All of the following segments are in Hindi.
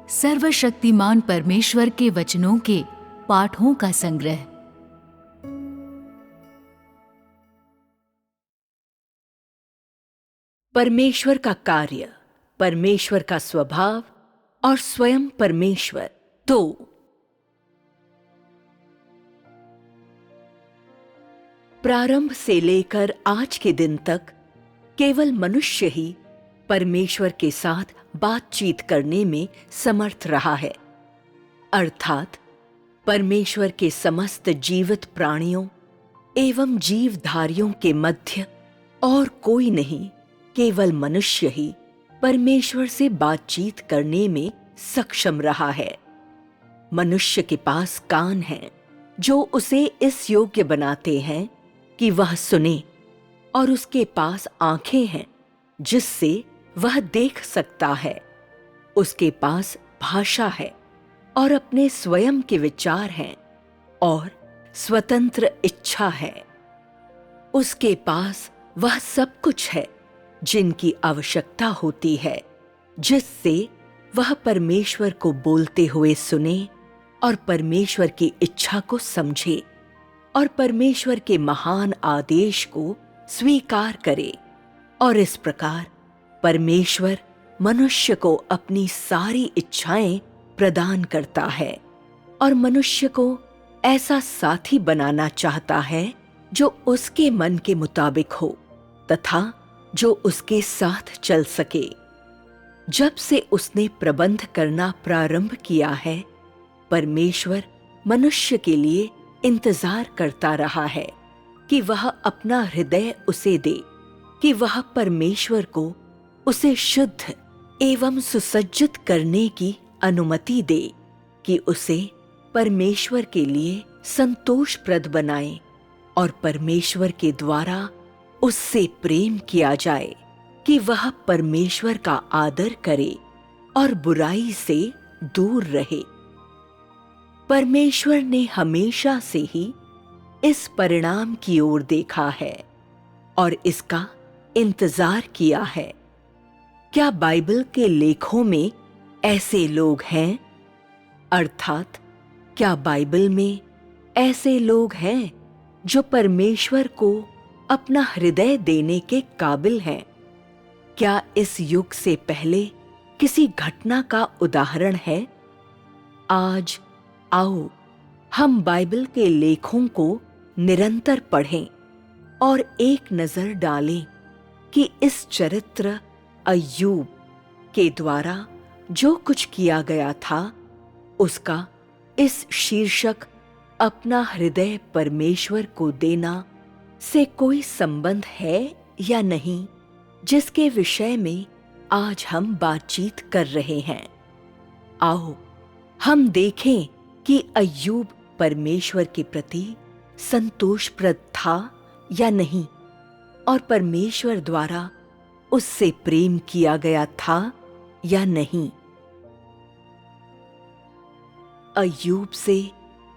सर्वशक्तिमान परमेश्वर के वचनों के पाठों का संग्रह। परमेश्वर का कार्य, परमेश्वर का स्वभाव और स्वयं परमेश्वर। तो प्रारंभ से लेकर आज के दिन तक केवल मनुष्य ही परमेश्वर के साथ बातचीत करने में समर्थ रहा है। अर्थात परमेश्वर के समस्त जीवित प्राणियों एवं जीवधारियों के मध्य और कोई नहीं, केवल मनुष्य ही परमेश्वर से बातचीत करने में सक्षम रहा है। मनुष्य के पास कान हैं जो उसे इस योग्य बनाते हैं कि वह सुने, और उसके पास आंखें हैं जिससे वह देख सकता है। उसके पास भाषा है और अपने स्वयं के विचार हैं और स्वतंत्र इच्छा है। उसके पास वह सब कुछ है जिनकी आवश्यकता होती है, जिससे वह परमेश्वर को बोलते हुए सुने और परमेश्वर की इच्छा को समझे और परमेश्वर के महान आदेश को स्वीकार करे। और इस प्रकार परमेश्वर मनुष्य को अपनी सारी इच्छाएं प्रदान करता है और मनुष्य को ऐसा साथी बनाना चाहता है जो उसके मन के मुताबिक हो तथा जो उसके साथ चल सके। जब से उसने प्रबंध करना प्रारंभ किया है, परमेश्वर मनुष्य के लिए इंतजार करता रहा है कि वह अपना हृदय उसे दे, कि वह परमेश्वर को उसे शुद्ध एवं सुसज्जित करने की अनुमति दे, कि उसे परमेश्वर के लिए संतोषप्रद बनाए और परमेश्वर के द्वारा उससे प्रेम किया जाए, कि वह परमेश्वर का आदर करे और बुराई से दूर रहे। परमेश्वर ने हमेशा से ही इस परिणाम की ओर देखा है और इसका इंतजार किया है। क्या बाइबल के लेखों में ऐसे लोग हैं? अर्थात क्या बाइबल में ऐसे लोग हैं जो परमेश्वर को अपना हृदय देने के काबिल हैं? क्या इस युग से पहले किसी घटना का उदाहरण है? आज आओ हम बाइबल के लेखों को निरंतर पढ़ें और एक नजर डालें कि इस चरित्र अय्यूब के द्वारा जो कुछ किया गया था उसका इस शीर्षक अपना हृदय परमेश्वर को देना से कोई संबंध है या नहीं, जिसके विषय में आज हम बातचीत कर रहे हैं। आओ हम देखें कि अय्यूब परमेश्वर के प्रति संतोषप्रद था या नहीं, और परमेश्वर द्वारा उससे प्रेम किया गया था या नहीं। अय्यूब से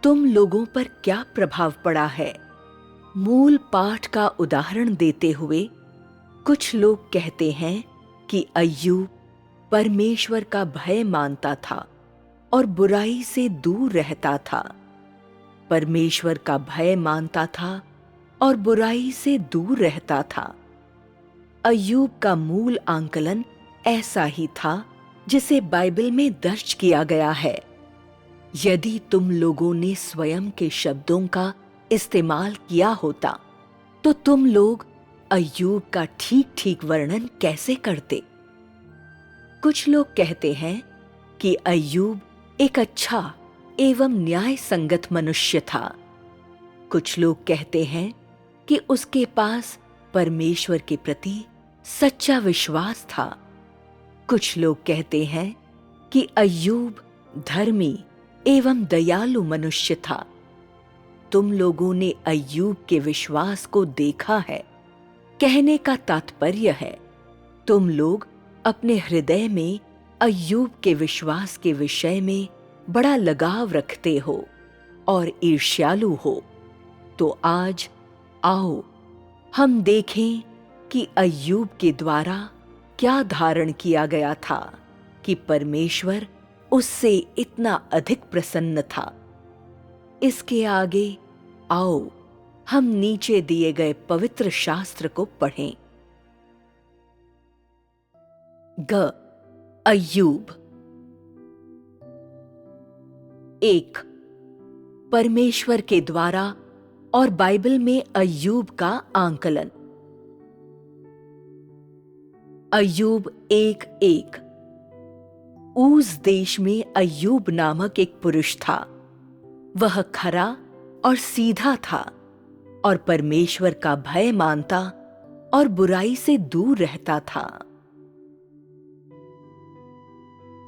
तुम लोगों पर क्या प्रभाव पड़ा है? मूल पाठ का उदाहरण देते हुए कुछ लोग कहते हैं कि अय्यूब परमेश्वर का भय मानता था और बुराई से दूर रहता था। परमेश्वर का भय मानता था और बुराई से दूर रहता था। अय्यूब का मूल आंकलन ऐसा ही था जिसे बाइबल में दर्ज किया गया है। यदि तुम लोगों ने स्वयं के शब्दों का इस्तेमाल किया होता तो तुम लोग अय्यूब का ठीक ठीक वर्णन कैसे करते? कुछ लोग कहते हैं कि अय्यूब एक अच्छा एवं न्याय संगत मनुष्य था। कुछ लोग कहते हैं कि उसके पास परमेश्वर के प्रति सच्चा विश्वास था। कुछ लोग कहते हैं कि अय्यूब धर्मी एवं दयालु मनुष्य था। तुम लोगों ने अय्यूब के विश्वास को देखा है। कहने का तात्पर्य है, तुम लोग अपने हृदय में अय्यूब के विश्वास के विषय में बड़ा लगाव रखते हो और ईर्ष्यालु हो। तो आज आओ हम देखें कि अय्यूब के द्वारा क्या धारण किया गया था कि परमेश्वर उससे इतना अधिक प्रसन्न था। इसके आगे आओ हम नीचे दिए गए पवित्र शास्त्र को पढ़ें। ग अय्यूब। 1, परमेश्वर के द्वारा और बाइबल में अय्यूब का आंकलन। अय्यूब 1:1। ऊज देश में अय्यूब नामक एक पुरुष था। वह खरा और सीधा था और परमेश्वर का भय मानता और बुराई से दूर रहता था।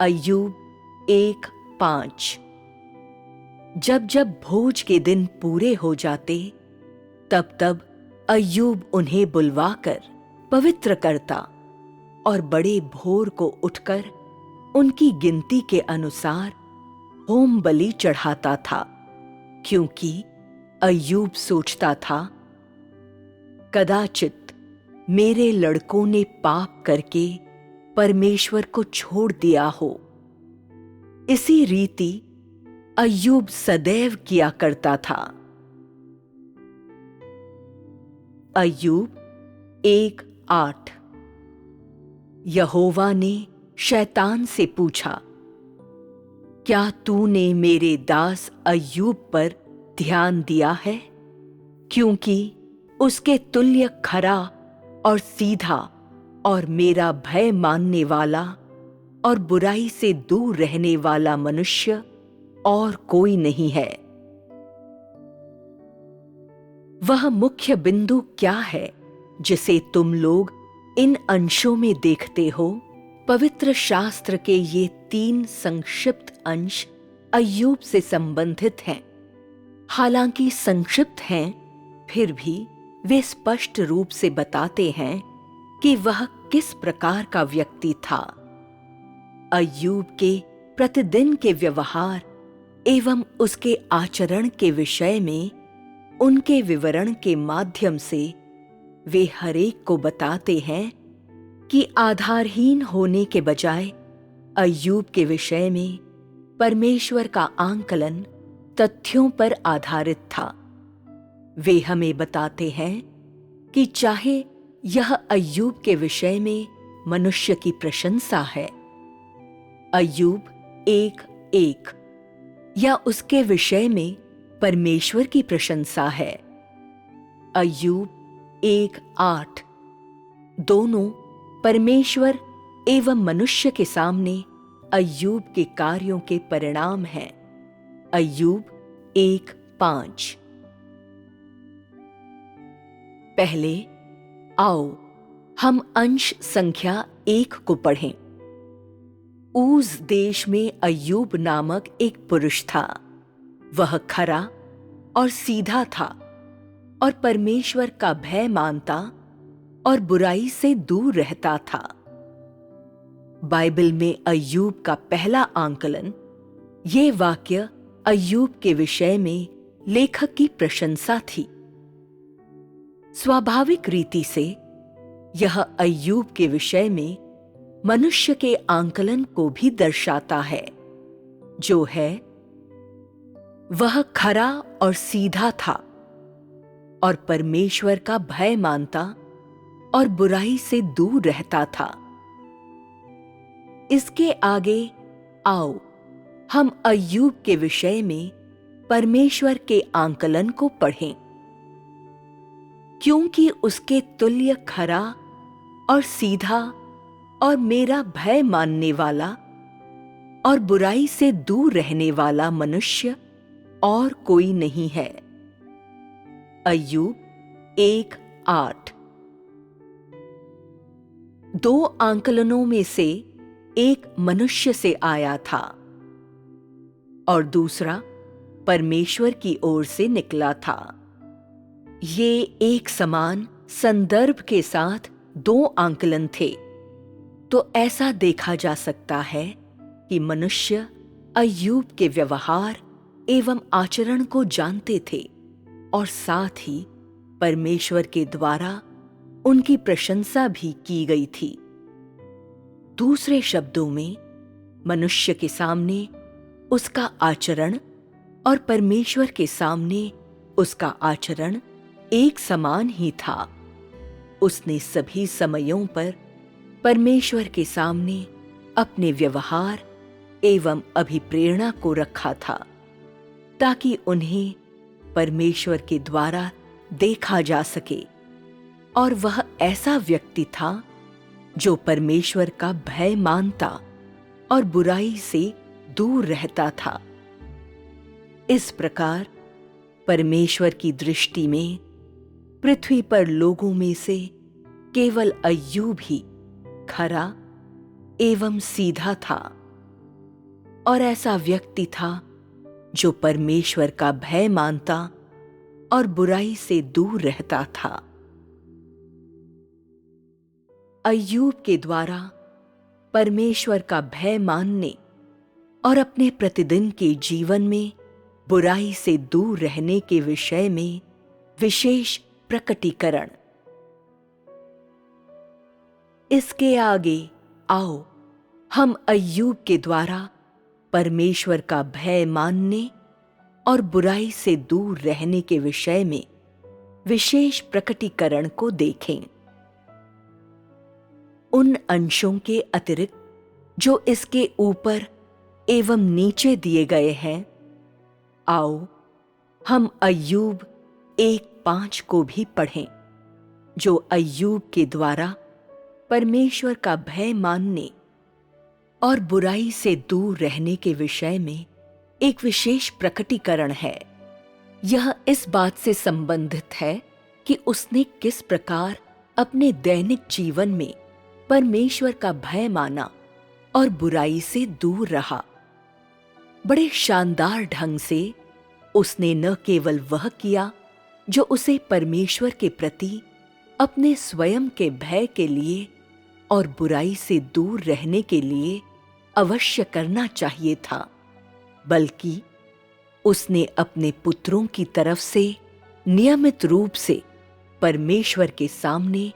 अय्यूब 1:5। जब जब भोज के दिन पूरे हो जाते, तब तब अय्यूब उन्हें बुलवाकर पवित्र करता और बड़े भोर को उठकर उनकी गिनती के अनुसार होम बलि चढ़ाता था, क्योंकि अय्यूब सोचता था, कदाचित मेरे लड़कों ने पाप करके परमेश्वर को छोड़ दिया हो। इसी रीति अय्यूब सदैव किया करता था। अय्यूब 1:8। यहोवा ने शैतान से पूछा, क्या तूने मेरे दास अय्यूब पर ध्यान दिया है, क्योंकि उसके तुल्य खरा और सीधा और मेरा भय मानने वाला और बुराई से दूर रहने वाला मनुष्य और कोई नहीं है। वह मुख्य बिंदु क्या है जिसे तुम लोग इन अंशों में देखते हो? पवित्र शास्त्र के ये 3 संक्षिप्त अंश अय्यूब से संबंधित हैं। हालांकि संक्षिप्त हैं, फिर भी वे स्पष्ट रूप से बताते हैं कि वह किस प्रकार का व्यक्ति था। अय्यूब के प्रतिदिन के व्यवहार एवं उसके आचरण के विषय में उनके विवरण के माध्यम से वे हरेक को बताते हैं कि आधारहीन होने के बजाय अय्यूब के विषय में परमेश्वर का आंकलन तथ्यों पर आधारित था। वे हमें बताते हैं कि चाहे यह अय्यूब के विषय में मनुष्य की प्रशंसा है, अय्यूब 1:1, या उसके विषय में परमेश्वर की प्रशंसा है, अय्यूब 1:8, दोनों परमेश्वर एवं मनुष्य के सामने अय्यूब के कार्यों के परिणाम हैं, अय्यूब 1:5। पहले आओ हम अंश संख्या 1 को पढ़ें। ऊज देश में अय्यूब नामक एक पुरुष था। वह खरा और सीधा था और परमेश्वर का भय मानता और बुराई से दूर रहता था। बाइबल में अय्यूब का पहला आंकलन, ये वाक्य अय्यूब के विषय में लेखक की प्रशंसा थी। स्वाभाविक रीति से यह अय्यूब के विषय में मनुष्य के आंकलन को भी दर्शाता है, जो है वह खरा और सीधा था और परमेश्वर का भय मानता और बुराई से दूर रहता था। इसके आगे आओ हम अय्यूब के विषय में परमेश्वर के आंकलन को पढ़ें। क्योंकि उसके तुल्य खरा और सीधा और मेरा भय मानने वाला और बुराई से दूर रहने वाला मनुष्य और कोई नहीं है, अय्यूब 1:8। 2 आंकलनों में से एक मनुष्य से आया था और दूसरा परमेश्वर की ओर से निकला था। ये एक समान संदर्भ के साथ 2 आंकलन थे, तो ऐसा देखा जा सकता है कि मनुष्य अय्यूब के व्यवहार एवं आचरण को जानते थे और साथ ही परमेश्वर के द्वारा उनकी प्रशंसा भी की गई थी। दूसरे शब्दों में मनुष्य के सामने उसका आचरण और परमेश्वर के सामने उसका आचरण एक समान ही था। उसने सभी समयों पर परमेश्वर के सामने अपने व्यवहार एवं अभिप्रेरणा को रखा था, ताकि उन्हें परमेश्वर के द्वारा देखा जा सके। और वह ऐसा व्यक्ति था जो परमेश्वर का भय मानता और बुराई से दूर रहता था। इस प्रकार परमेश्वर की दृष्टि में पृथ्वी पर लोगों में से केवल अय्यूब ही खरा एवं सीधा था, और ऐसा व्यक्ति था जो परमेश्वर का भय मानता और बुराई से दूर रहता था। अय्यूब के द्वारा परमेश्वर का भय मानने और अपने प्रतिदिन के जीवन में बुराई से दूर रहने के विषय में विशेष प्रकटीकरण। इसके आगे आओ हम अय्यूब के द्वारा परमेश्वर का भय मानने और बुराई से दूर रहने के विषय में विशेष प्रकटीकरण को देखें। उन अंशों के अतिरिक्त जो इसके ऊपर एवं नीचे दिए गए हैं, आओ हम अय्यूब 1:5 को भी पढ़ें, जो अय्यूब के द्वारा परमेश्वर का भय मानने और बुराई से दूर रहने के विषय में एक विशेष प्रकटीकरण है। यह इस बात से संबंधित है कि उसने किस प्रकार अपने दैनिक जीवन में परमेश्वर का भय माना और बुराई से दूर रहा। बड़े शानदार ढंग से उसने न केवल वह किया जो उसे परमेश्वर के प्रति अपने स्वयं के भय के लिए और बुराई से दूर रहने के लिए अवश्य करना चाहिए था, बल्कि उसने अपने पुत्रों की तरफ से नियमित रूप से परमेश्वर के सामने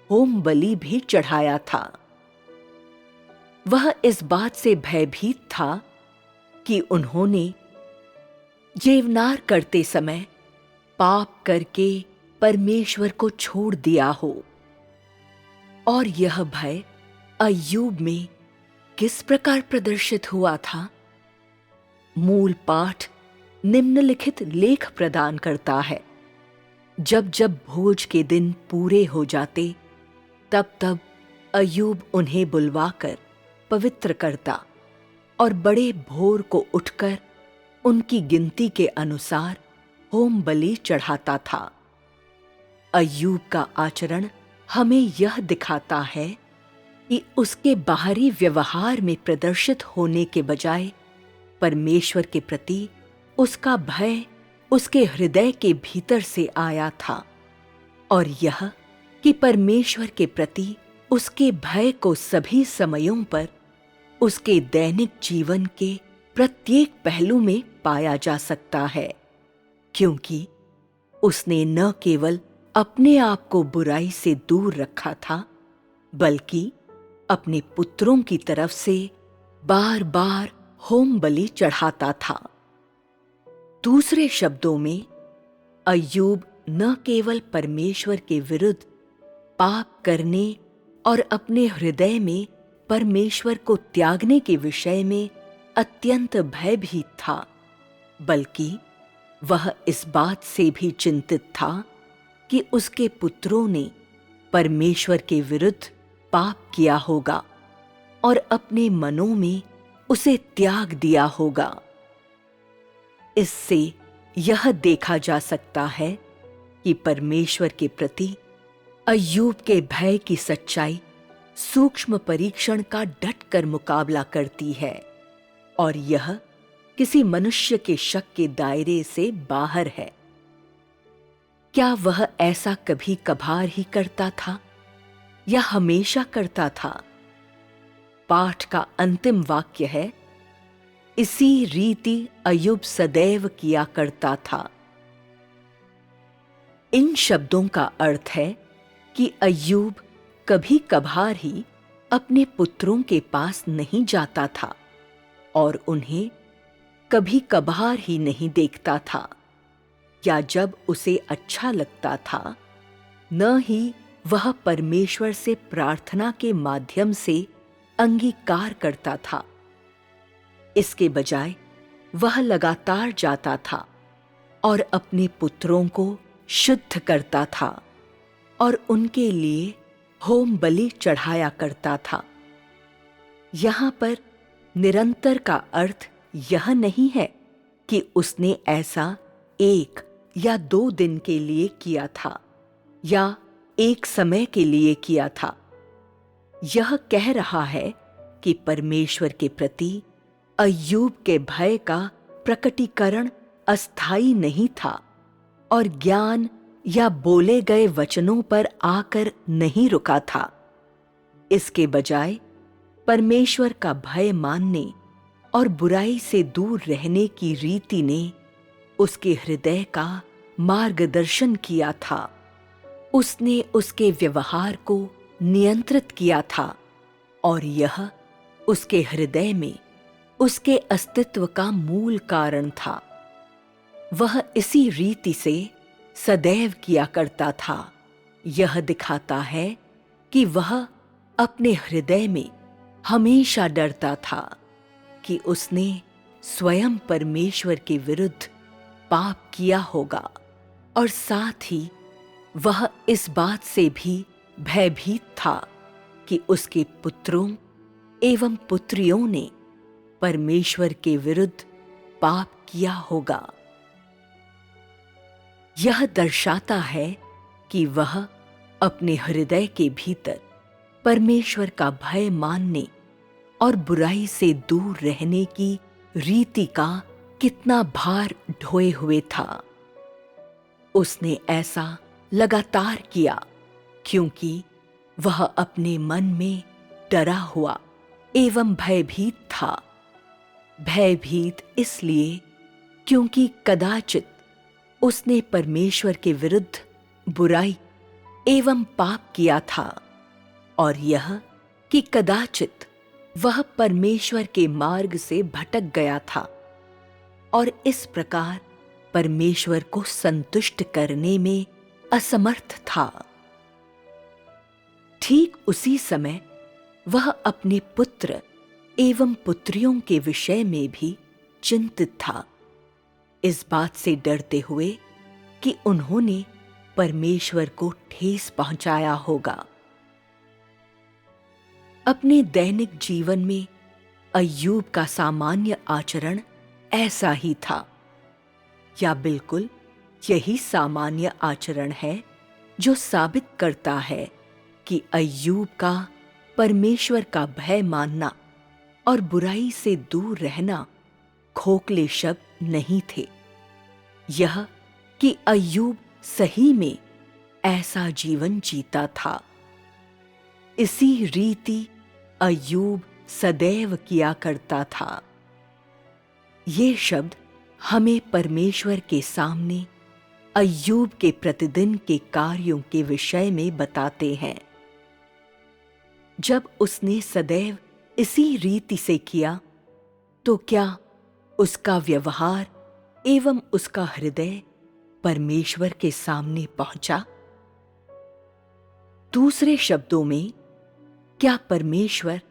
होम बलि भी चढ़ाया था। वह इस बात से भयभीत था कि उन्होंने जेवनार करते समय पाप करके परमेश्वर को छोड़ दिया हो। और यह भय अय्यूब में किस प्रकार प्रदर्शित हुआ था? मूल पाठ निम्नलिखित लेख प्रदान करता है। जब जब भोज के दिन पूरे हो जाते, तब तब अय्यूब उन्हें बुलवाकर पवित्र करता और बड़े भोर को उठकर उनकी गिनती के अनुसार होम बलि चढ़ाता था। अय्यूब का आचरण हमें यह दिखाता है कि उसके बाहरी व्यवहार में प्रदर्शित होने के बजाय परमेश्वर के प्रति उसका भय उसके हृदय के भीतर से आया था, और यह कि परमेश्वर के प्रति उसके भय को सभी समयों पर उसके दैनिक जीवन के प्रत्येक पहलू में पाया जा सकता है, क्योंकि उसने न केवल अपने आप को बुराई से दूर रखा था, बल्कि अपने पुत्रों की तरफ से बार बार होम बलि चढ़ाता था। दूसरे शब्दों में, अय्यूब न केवल परमेश्वर के विरुद्ध पाप करने और अपने हृदय में परमेश्वर को त्यागने के विषय में अत्यंत भयभीत था, बल्कि वह इस बात से भी चिंतित था कि उसके पुत्रों ने परमेश्वर के विरुद्ध पाप किया होगा और अपने मनों में उसे त्याग दिया होगा। इससे यह देखा जा सकता है कि परमेश्वर के प्रति अय्यूब के भय की सच्चाई सूक्ष्म परीक्षण का डटकर मुकाबला करती है, और यह किसी मनुष्य के शक के दायरे से बाहर है। क्या वह ऐसा कभी कभार ही करता था या हमेशा करता था? पाठ का अंतिम वाक्य है, इसी रीति अय्यूब सदैव किया करता था। इन शब्दों का अर्थ है कि अय्यूब कभी कभार ही अपने पुत्रों के पास नहीं जाता था, और उन्हें कभी कभार ही नहीं देखता था, या जब उसे अच्छा लगता था, न ही वह परमेश्वर से प्रार्थना के माध्यम से अंगीकार करता था। इसके बजाय वह लगातार जाता था और अपने पुत्रों को शुद्ध करता था और उनके लिए होम बलि चढ़ाया करता था। यहाँ पर निरंतर का अर्थ यह नहीं है कि उसने ऐसा 1 या 2 दिन के लिए किया था या एक समय के लिए किया था। यह कह रहा है कि परमेश्वर के प्रति अय्यूब के भय का प्रकटीकरण अस्थायी नहीं था और ज्ञान या बोले गए वचनों पर आकर नहीं रुका था। इसके बजाय परमेश्वर का भय मानने और बुराई से दूर रहने की रीति ने उसके हृदय का मार्गदर्शन किया था। उसने उसके व्यवहार को नियंत्रित किया था और यह उसके हृदय में उसके अस्तित्व का मूल कारण था। वह इसी रीति से सदैव किया करता था। यह दिखाता है कि वह अपने हृदय में हमेशा डरता था कि उसने स्वयं परमेश्वर के विरुद्ध पाप किया होगा, और साथ ही वह इस बात से भी भयभीत था कि उसके पुत्रों एवं पुत्रियों ने परमेश्वर के विरुद्ध पाप किया होगा। यह दर्शाता है कि वह अपने हृदय के भीतर परमेश्वर का भय मानने और बुराई से दूर रहने की रीति का कितना भार ढोए हुए था। उसने ऐसा लगातार किया क्योंकि वह अपने मन में डरा हुआ एवं भयभीत था। भयभीत इसलिए क्योंकि कदाचित उसने परमेश्वर के विरुद्ध बुराई एवं पाप किया था, और यह कि कदाचित वह परमेश्वर के मार्ग से भटक गया था और इस प्रकार परमेश्वर को संतुष्ट करने में असमर्थ था। ठीक उसी समय वह अपने पुत्र एवं पुत्रियों के विषय में भी चिंतित था, इस बात से डरते हुए कि उन्होंने परमेश्वर को ठेस पहुंचाया होगा। अपने दैनिक जीवन में अय्यूब का सामान्य आचरण ऐसा ही था, या बिल्कुल यही सामान्य आचरण है जो साबित करता है कि अय्यूब का परमेश्वर का भय मानना और बुराई से दूर रहना खोखले शब्द नहीं थे। यह कि अय्यूब सही में ऐसा जीवन जीता था। इसी रीति अय्यूब सदैव किया करता था। ये शब्द हमें परमेश्वर के सामने अय्यूब के प्रतिदिन के कार्यों के विषय में बताते हैं। जब उसने सदैव इसी रीति से किया, तो क्या उसका व्यवहार एवं उसका हृदय परमेश्वर के सामने पहुंचा? दूसरे शब्दों में, क्या परमेश्वर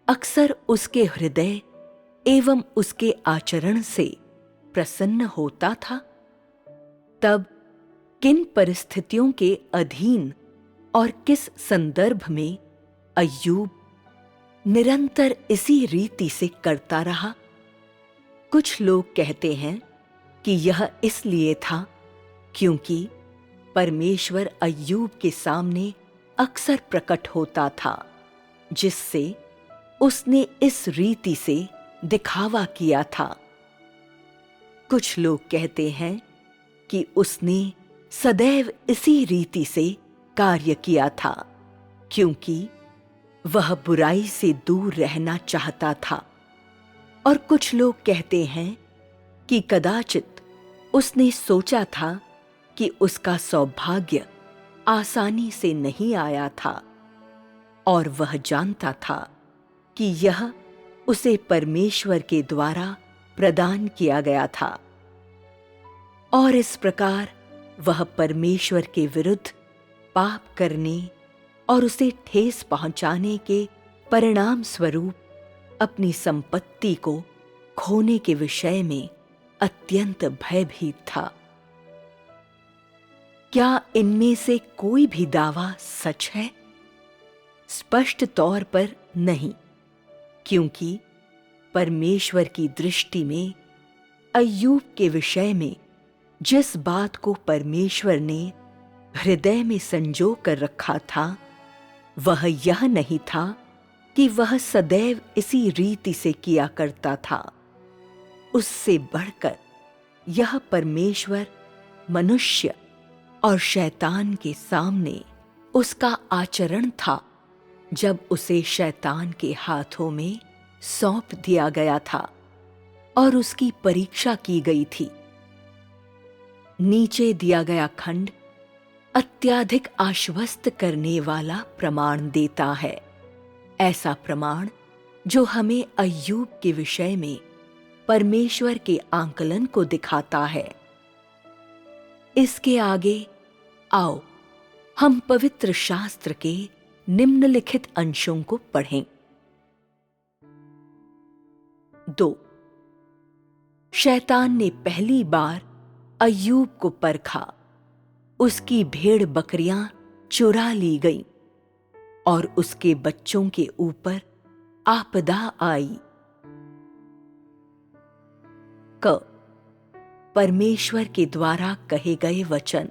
अक्सर उसके हृदय एवं उसके आचरण से प्रसन्न होता था? तब किन परिस्थितियों के अधीन और किस संदर्भ में अय्यूब निरंतर इसी रीति से करता रहा? कुछ लोग कहते हैं कि यह इसलिए था क्योंकि परमेश्वर अय्यूब के सामने अक्सर प्रकट होता था, जिससे उसने इस रीति से दिखावा किया था। कुछ लोग कहते हैं कि उसने सदैव इसी रीति से कार्य किया था क्योंकि वह बुराई से दूर रहना चाहता था, और कुछ लोग कहते हैं कि कदाचित उसने सोचा था कि उसका सौभाग्य आसानी से नहीं आया था और वह जानता था कि यह उसे परमेश्वर के द्वारा प्रदान किया गया था और इस प्रकार वह परमेश्वर के विरुद्ध पाप करने और उसे ठेस पहुंचाने के परिणाम स्वरूप अपनी संपत्ति को खोने के विषय में अत्यंत भयभीत था। क्या इनमें से कोई भी दावा सच है? स्पष्ट तौर पर नहीं, क्योंकि परमेश्वर की दृष्टि में अय्यूब के विषय में जिस बात को परमेश्वर ने हृदय में संजो कर रखा था, वह यह नहीं था कि वह सदैव इसी रीति से किया करता था। उससे बढ़कर यह परमेश्वर, मनुष्य और शैतान के सामने उसका आचरण था जब उसे शैतान के हाथों में सौंप दिया गया था और उसकी परीक्षा की गई थी। नीचे दिया गया खंड अत्यधिक आश्वस्त करने वाला प्रमाण देता है, ऐसा प्रमाण जो हमें अय्यूब के विषय में परमेश्वर के आंकलन को दिखाता है। इसके आगे आओ हम पवित्र शास्त्र के निम्नलिखित अंशों को पढ़ें। 2. शैतान ने पहली बार अय्यूब को परखा। उसकी भेड़ बकरियां चुरा ली गईं और उसके बच्चों के ऊपर आपदा आई। क. परमेश्वर के द्वारा कहे गए वचन।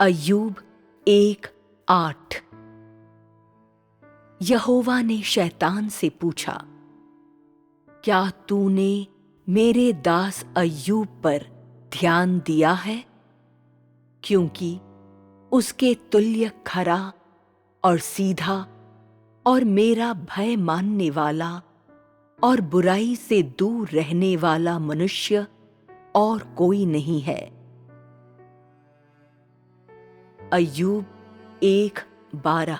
अय्यूब 1:8। यहोवा ने शैतान से पूछा, क्या तूने मेरे दास अय्यूब पर ध्यान दिया है? क्योंकि उसके तुल्य खरा और सीधा और मेरा भय मानने वाला और बुराई से दूर रहने वाला मनुष्य और कोई नहीं है। अय्यूब 1:12।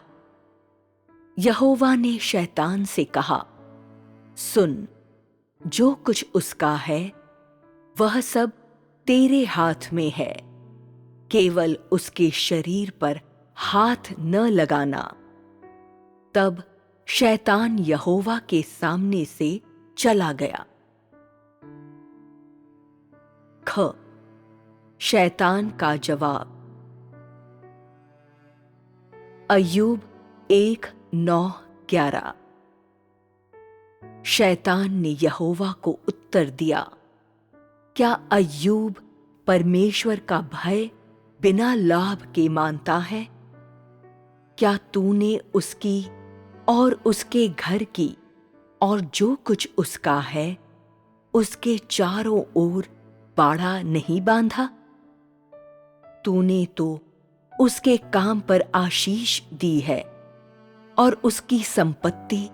यहोवा ने शैतान से कहा, सुन, जो कुछ उसका है वह सब तेरे हाथ में है, केवल उसके शरीर पर हाथ न लगाना। तब शैतान यहोवा के सामने से चला गया। ख. शैतान का जवाब। अय्यूब 1:9-11। शैतान ने यहोवा को उत्तर दिया, क्या अय्यूब परमेश्वर का भय बिना लाभ के मानता है? क्या तूने उसकी और उसके घर की और जो कुछ उसका है उसके चारों ओर बाड़ा नहीं बांधा? तूने तो उसके काम पर आशीष दी है और उसकी संपत्ति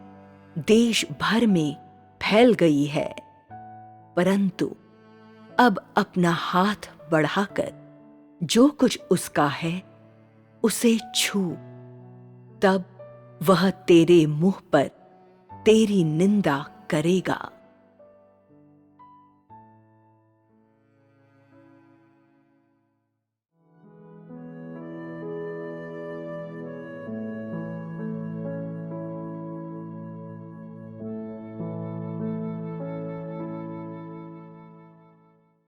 देश भर में फैल गई है, परंतु अब अपना हाथ बढ़ाकर जो कुछ उसका है उसे छू, तब वह तेरे मुंह पर तेरी निंदा करेगा।